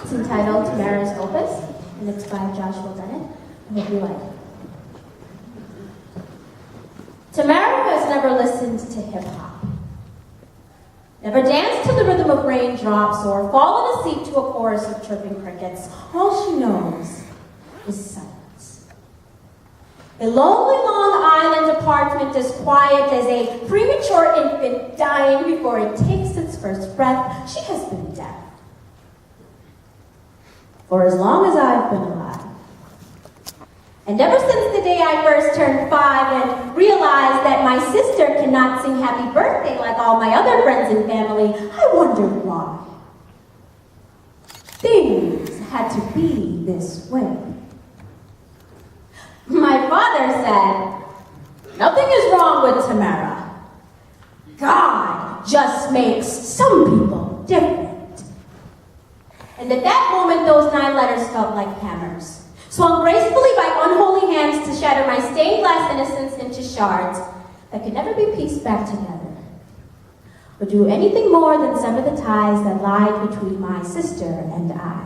It's entitled Tamara's Opus, and it's by Joshua Bennett. I hope you like it. Tamara has never listened to hip-hop, never danced to the rhythm of raindrops, or fallen asleep to a chorus of chirping crickets. All she knows is silence. A lonely Long Island apartment as quiet as a premature infant dying before it takes its first breath. She has been deaf for as long as I've been alive. And ever since the day I first turned 5 and realized that my sister cannot sing happy birthday like all my other friends and family, I wondered why. Things had to be this way. My father said, "Nothing is wrong with Tamara. God just makes some people different." And at that moment, those 9 letters felt like hammers, swung gracefully by unholy hands to shatter my stained glass innocence into shards that could never be pieced back together, or do anything more than sever the ties that lied between my sister and I.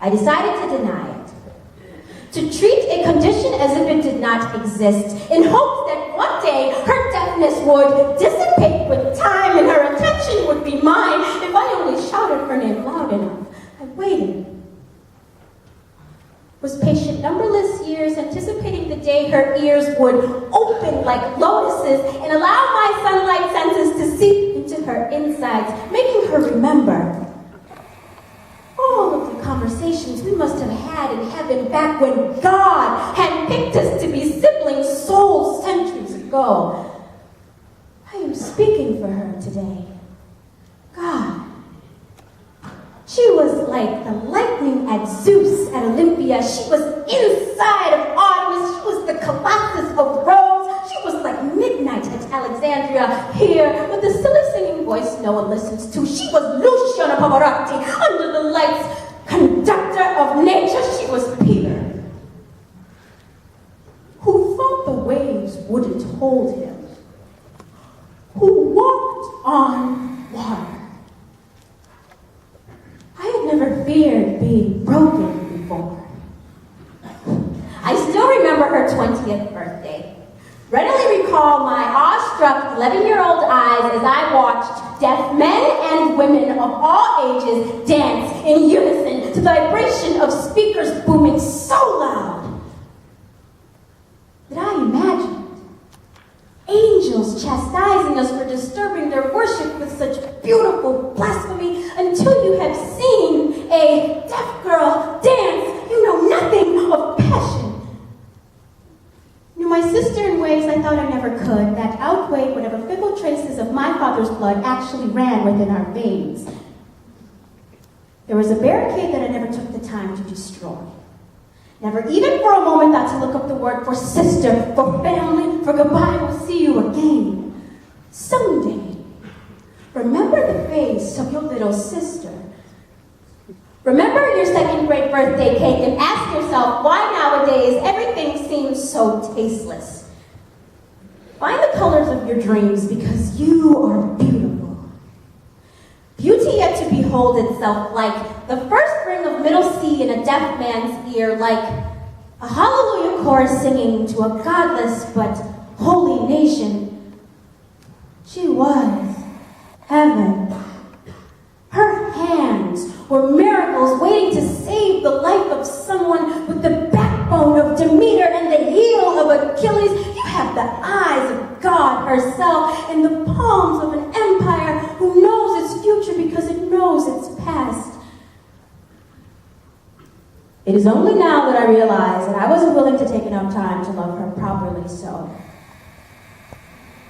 I decided to deny it, to treat a condition as if it did not exist, in hopes that one day her deafness would dissipate with time and her attention would be mine if I only shouted her name loud enough. I waited, was patient numberless years, anticipating the day her ears would open like lotuses and allow my sunlight senses to seep into her insides, making her remember all of the conversations we must have had in heaven back when God had picked us to be sibling souls centuries ago. I am speaking for her today. God. She was like the lightning at Zeus at Olympia. She was inside of Artemis. She was the Colossus of Rhodes. She was like midnight at Alexandria here with the silly singing voice no one listens to. She was Luciana Pavarotti under the lights, conductor of nature. She was Peter, who thought the waves wouldn't hold him, who walked on water. I had never feared being broken before. I still remember her 20th birthday. Readily recall my awestruck 11-year-old eyes as I watched deaf men and women of all ages dance in unison to the vibration of speakers booming so loud that I imagined angels chastising us for disturbing their worship with such beautiful blasphemy. Until you have seen a deaf girl dance, you know nothing of passion. Knew my sister in ways I thought I never could, that outweighed whatever fickle traces of my father's blood actually ran within our veins. There was a barricade that I never took the time to destroy. Never even for a moment thought to look up the word for sister, for family, for goodbye, we'll see you again. Someday, remember the face of your little sister. Remember your 2nd grade birthday cake and ask yourself why nowadays everything seems so tasteless. Find the colors of your dreams because you are beautiful. Beauty yet to behold itself like the first ring of middle C in a deaf man's ear, like a hallelujah chorus singing to a godless but holy nation. She was heaven. Her hands were miracles waiting to save the life of someone with the backbone of Demeter and the heel of Achilles. You have the eyes of God herself and the palms of an empire who knows its future because it knows its past. It is only now that I realize that I wasn't willing to take enough time to love her properly, so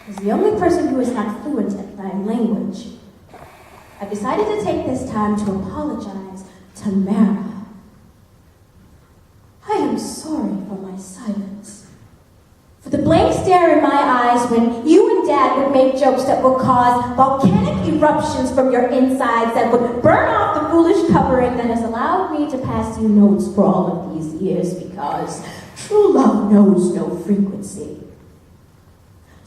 as the only person who is not fluent in my language, I decided to take this time to apologize to Tamara. I am sorry for my silence, for the blank stare in my eyes when you and Dad would make jokes that would cause volcanic eruptions from your insides that would burn off the foolish covering that has allowed me to pass you notes for all of these years, because true love knows no frequency.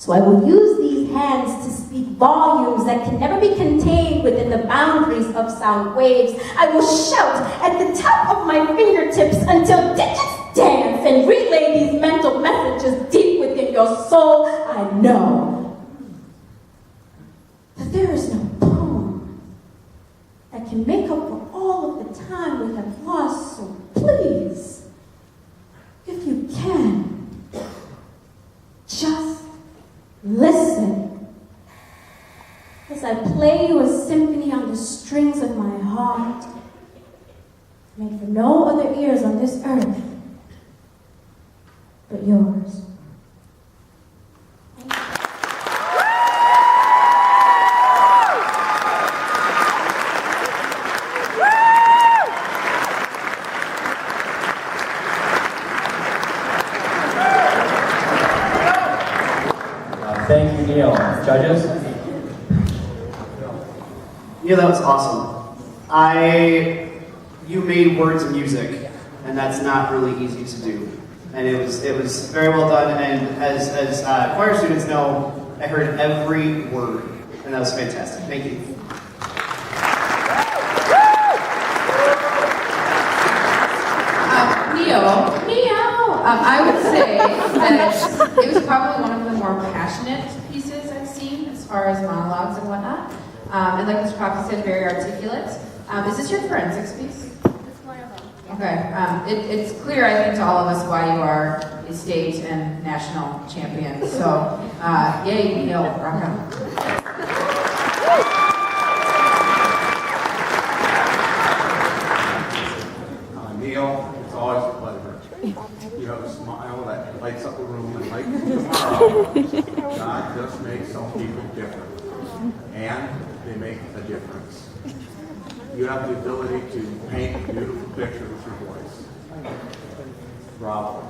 So I will use these hands to speak volumes that can never be contained within the boundaries of sound waves. I will shout at the top of my fingertips until digits dance and relay these mental messages deep within your soul. I know that there is no poem that can make up for all of the time we have lost. So please, if you can, just listen as I play you a symphony on the strings of my heart, made for no other ears on this earth but yours. Thank you, Neil. Judges? Neil, that was awesome. You made words and music, and that's not really easy to do. And it was very well done, and as choir students know, I heard every word, and that was fantastic. Thank you. I would say that it was probably one of the more passionate pieces I've seen as far as monologues and whatnot. And like Mr. Coffey said, very articulate. Is this your forensics piece? It's one of them. Okay. It's clear, I think, to all of us why you are a state and national champion. So, yay, Neil, rock on. Neil, it's always a pleasure. You have a smile that lights up a room, and like tomorrow, God just makes some people different, and they make a difference. You have the ability to paint a beautiful picture with your voice. Bravo.